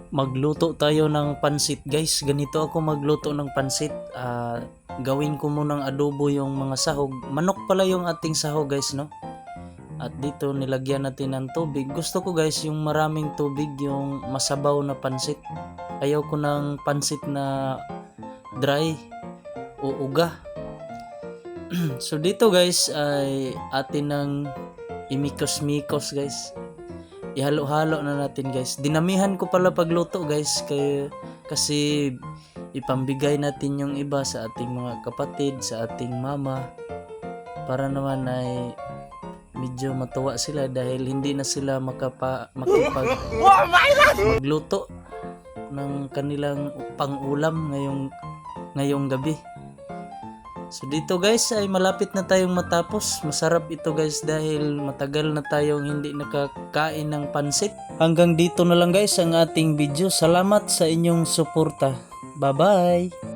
Magluto tayo ng pansit guys. Ganito ako magluto ng pansit. Gawin ko munang adobo yung mga sahog. Manok pala yung ating sahog guys, no? At dito nilagyan natin ng tubig. Gusto ko guys yung maraming tubig, yung masabaw na pansit. Ayaw ko ng pansit na dry o uga. So dito guys ay atin ng imikos-mikos guys. Ihalo-halo na natin guys. Dinamihan ko pala pagluto guys kasi ipambigay natin yung iba sa ating mga kapatid, sa ating mama, para naman ay medyo matuwa sila dahil hindi na sila magluto ng kanilang pang-ulam ngayong gabi. So dito guys ay malapit na tayong matapos. Masarap ito guys dahil matagal na tayong hindi nakakain ng pansit. Hanggang dito na lang guys ang ating video. Salamat sa inyong suporta. Bye bye!